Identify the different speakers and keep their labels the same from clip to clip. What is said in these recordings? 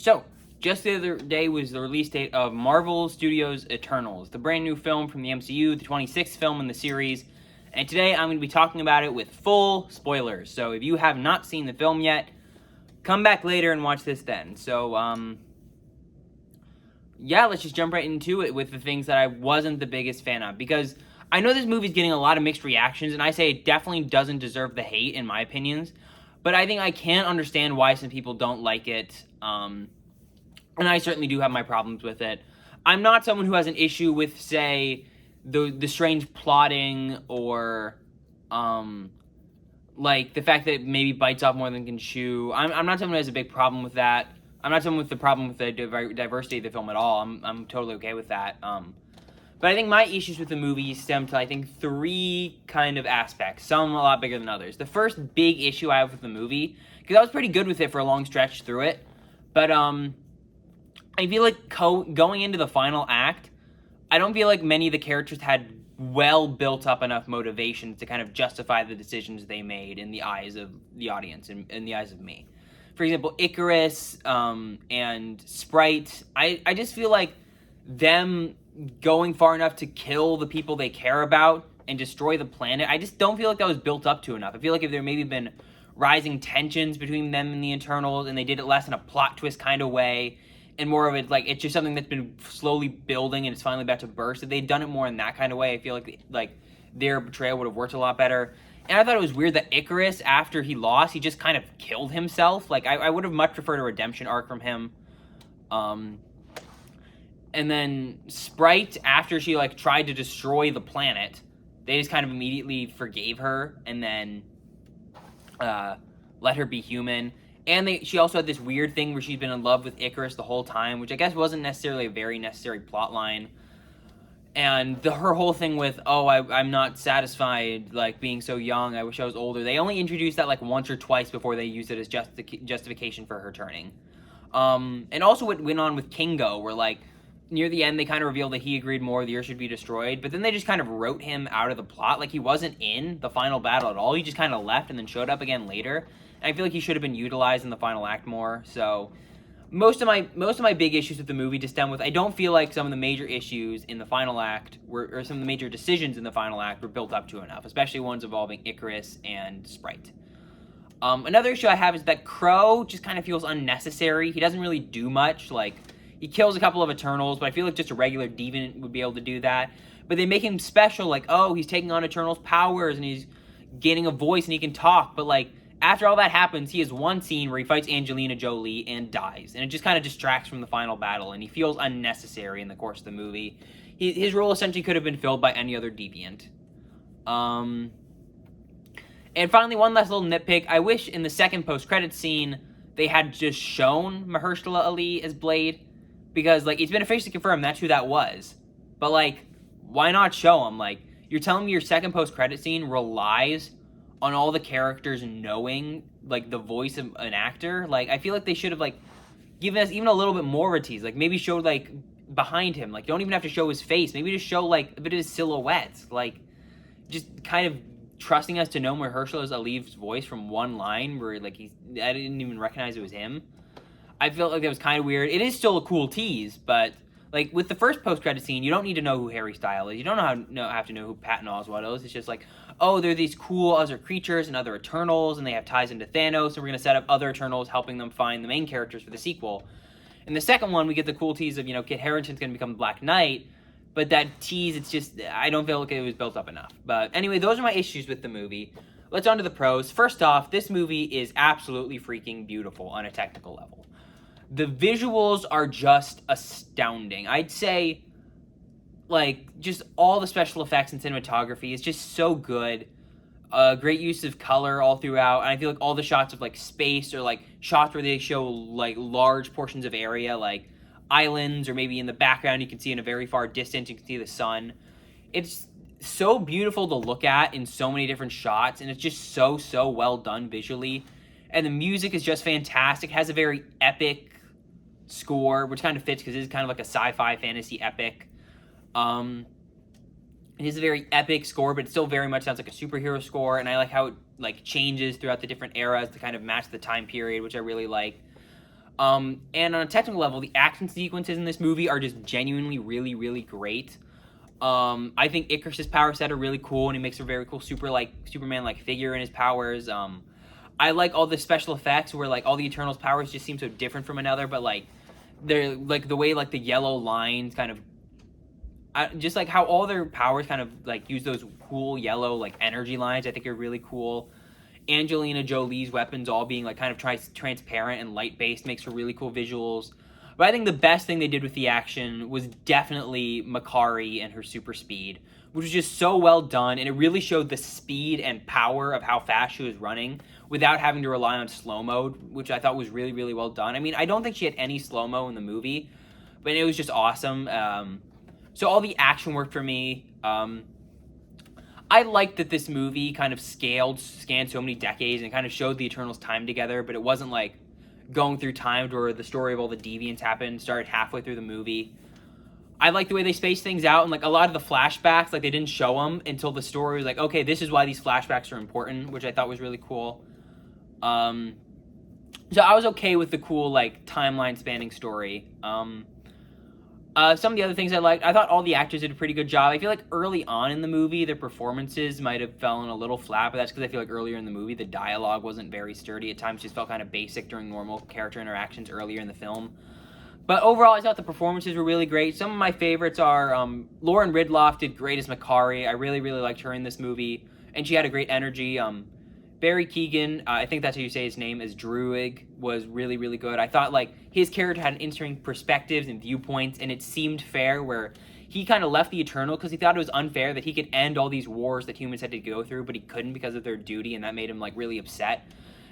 Speaker 1: So, just the other day was the release date of Marvel Studios' Eternals, the brand new film from the MCU, the 26th film in the series. And today I'm going to be talking about it with full spoilers. So, if you have not seen the film yet, come back later and watch this then. So, yeah, let's just jump right into it with the things that I wasn't the biggest fan of. Because I know this movie's getting a lot of mixed reactions, and I say it definitely doesn't deserve the hate, in my opinions. But I think I can understand why some people don't like it. And I certainly do have my problems with it. I'm not someone who has an issue with, say, the strange plotting or like the fact that it maybe bites off more than it can chew. I'm not someone who has a big problem with that. I'm not someone with the problem with the diversity of the film at all. I'm totally okay with that. But I think my issues with the movie stem to, I think, three kind of aspects, some a lot bigger than others. The first big issue I have with the movie, because I was pretty good with it for a long stretch through it, but I feel like going into the final act, I don't feel like many of the characters had well built up enough motivation to kind of justify the decisions they made in the eyes of the audience and in the eyes of me. For example, Icarus and Sprite, I just feel like them going far enough to kill the people they care about and destroy the planet, I just don't feel like that was built up to enough. I feel like if there maybe been rising tensions between them and the Eternals, and they did it less in a plot twist kind of way, and more of it like it's just something that's been slowly building and it's finally about to burst, if they'd done it more in that kind of way, I feel like their betrayal would have worked a lot better. And I thought it was weird that Icarus, after he lost, he just kind of killed himself. Like, I would have much preferred a redemption arc from him. And then Sprite, after she, like, tried to destroy the planet, they just kind of immediately forgave her and then let her be human. And she also had this weird thing where she's been in love with Icarus the whole time, which I guess wasn't necessarily a very necessary plot line. And her whole thing with, I'm not satisfied, like, being so young, I wish I was older. They only introduced that, like, once or twice before they used it as justification for her turning. And also what went on with Kingo, where, like, near the end, they kind of revealed that he agreed more the Earth should be destroyed, but then they just kind of wrote him out of the plot. Like, he wasn't in the final battle at all. He just kind of left and then showed up again later. And I feel like he should have been utilized in the final act more. So most of my big issues with the movie just stem with, I don't feel like some of the major issues in the final act or some of the major decisions in the final act were built up to enough, especially ones involving Icarus and Sprite. Another issue I have is that Crow just kind of feels unnecessary. He doesn't really do much. Like, he kills a couple of Eternals, but I feel like just a regular Deviant would be able to do that. But they make him special, like, oh, he's taking on Eternals' powers, and he's gaining a voice, and he can talk. But, like, after all that happens, he has one scene where he fights Angelina Jolie and dies. And it just kind of distracts from the final battle, and he feels unnecessary in the course of the movie. His role essentially could have been filled by any other Deviant. And finally, one last little nitpick. I wish in the second post-credits scene, they had just shown Mahershala Ali as Blade. Because, like, it's been officially confirmed that's who that was. But, like, why not show him? Like, you're telling me your second post-credit scene relies on all the characters knowing, like, the voice of an actor? Like, I feel like they should have, like, given us even a little bit more of a tease. Like, maybe showed, like, behind him. Like, don't even have to show his face. Maybe just show, like, a bit of his silhouette. Like, just kind of trusting us to know Mahershala Ali's voice from one line where, like, I didn't even recognize it was him. I felt like that was kind of weird. It is still a cool tease, but, like, with the first post-credit scene, you don't need to know who Harry Styles is. You don't have to know who Patton Oswalt is. It's just like, oh, there are these cool other creatures and other Eternals, and they have ties into Thanos, and we're going to set up other Eternals helping them find the main characters for the sequel. In the second one, we get the cool tease of, Kit Harington's going to become Black Knight, but that tease, it's just, I don't feel like it was built up enough. But anyway, those are my issues with the movie. Let's on to the pros. First off, this movie is absolutely freaking beautiful on a technical level. The visuals are just astounding. I'd say, like, just all the special effects and cinematography is just so good. Great use of color all throughout. And I feel like all the shots of, like, space or, like, shots where they show, like, large portions of area, like islands, or maybe in the background you can see in a very far distance, you can see the sun. It's so beautiful to look at in so many different shots, and it's just so well done visually. And the music is just fantastic. It has a very epic score, which kind of fits because it is kind of like a sci-fi fantasy epic. It is a very epic score, but it still very much sounds like a superhero score, and I like how it, like, changes throughout the different eras to kind of match the time period, which I really like. And on a technical level, the action sequences in this movie are just genuinely really, really great. I think Icarus's power set are really cool, and he makes a very cool Superman-like figure in his powers. I like all the special effects where like all the Eternals' powers just seem so different from another, but like they're like the way like the yellow lines kind of just like how all their powers kind of like use those cool yellow like energy lines. I think are really cool. Angelina Jolie's weapons all being like kind of transparent and light based makes for really cool visuals. But I think the best thing they did with the action was definitely Makari and her super speed, which was just so well done, and it really showed the speed and power of how fast she was running without having to rely on slow mode, which I thought was really, really well done. I mean, I don't think she had any slow mo in the movie, but it was just awesome. So all the action worked for me. I liked that this movie kind of scanned so many decades and kind of showed the Eternals' time together, but it wasn't like going through time where the story of all the deviants happened started halfway through the movie. I like the way they spaced things out, and like a lot of the flashbacks, like they didn't show them until the story was like, okay, this is why these flashbacks are important, which I thought was really cool. So I was okay with the cool like timeline spanning story. Some of the other things I liked, I thought all the actors did a pretty good job. I feel like early on in the movie, their performances might have fallen a little flat, but that's because I feel like earlier in the movie, the dialogue wasn't very sturdy. At times, just felt kind of basic during normal character interactions earlier in the film. But overall, I thought the performances were really great. Some of my favorites are Lauren Ridloff did great as Makari. I really, really liked her in this movie, and she had a great energy. Barry Keoghan, I think that's how you say his name, as Druig, was really, really good. I thought, like, his character had interesting perspectives and viewpoints, and it seemed fair where he kind of left the Eternal because he thought it was unfair that he could end all these wars that humans had to go through, but he couldn't because of their duty, and that made him, like, really upset.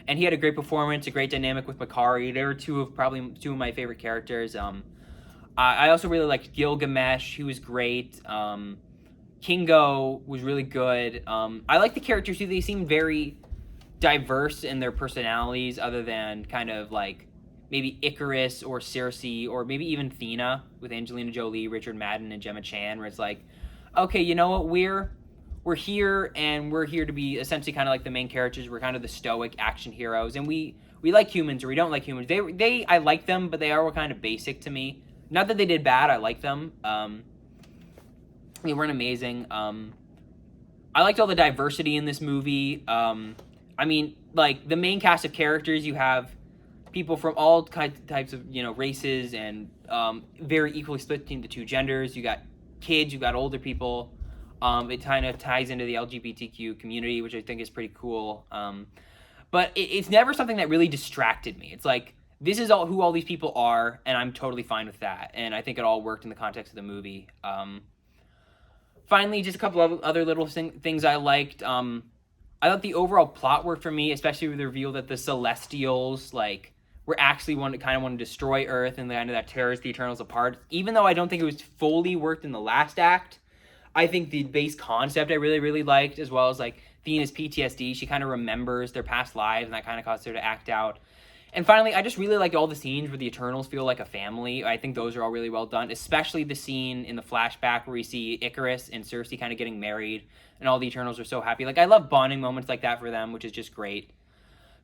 Speaker 1: And he had a great performance, a great dynamic with Makari. They were probably two of my favorite characters. I also really liked Gilgamesh. He was great. Kingo was really good. I like the characters, too. They seemed very diverse in their personalities, other than kind of like maybe Icarus or Circe or maybe even Thena with Angelina Jolie, Richard Madden, and Gemma Chan, where it's like, okay, you know what, we're here, and we're here to be essentially kind of like the main characters. We're kind of the stoic action heroes, and we like humans or we don't like humans. I like them, but they are kind of basic to me. Not that they did bad. I like them. They weren't amazing. I liked all the diversity in this movie. I mean, like, the main cast of characters, you have people from all types of, races, and very equally split between the two genders. You got kids, you got older people. It kind of ties into the LGBTQ community, which I think is pretty cool. But it's never something that really distracted me. It's like, this is who all these people are, and I'm totally fine with that. And I think it all worked in the context of the movie. Finally, just a couple of other little things I liked. I thought the overall plot worked for me, especially with the reveal that the Celestials, like, were actually want to destroy Earth, and kind of that tears the Eternals apart. Even though I don't think it was fully worked in the last act, I think the base concept I really, really liked, as well as, like, Thena's PTSD. She kind of remembers their past lives, and that kind of caused her to act out. And finally, I just really liked all the scenes where the Eternals feel like a family. I think those are all really well done, especially the scene in the flashback where we see Icarus and Circe kind of getting married, and all the Eternals are so happy. Like, I love bonding moments like that for them, which is just great.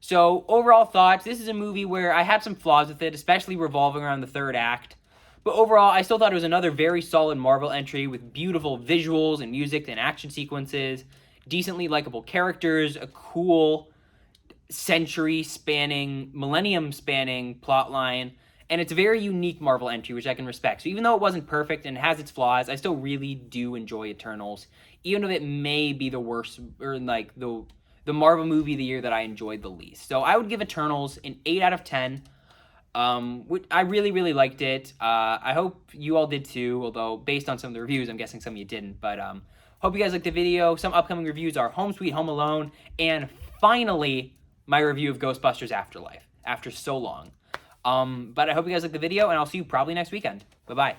Speaker 1: So, overall thoughts, this is a movie where I had some flaws with it, especially revolving around the third act. But overall, I still thought it was another very solid Marvel entry with beautiful visuals and music and action sequences, decently likable characters, a cool millennium-spanning plotline, and it's a very unique Marvel entry, which I can respect. So even though it wasn't perfect and has its flaws, I still really do enjoy Eternals, even if it may be the worst, or like the Marvel movie of the year that I enjoyed the least. So I would give Eternals an 8 out of 10. I really, really liked it. I hope you all did too, although based on some of the reviews, I'm guessing some of you didn't. But hope you guys liked the video. Some upcoming reviews are Home Sweet Home Alone, and finally, my review of Ghostbusters Afterlife, after so long. But I hope you guys liked the video, and I'll see you probably next weekend. Bye-bye.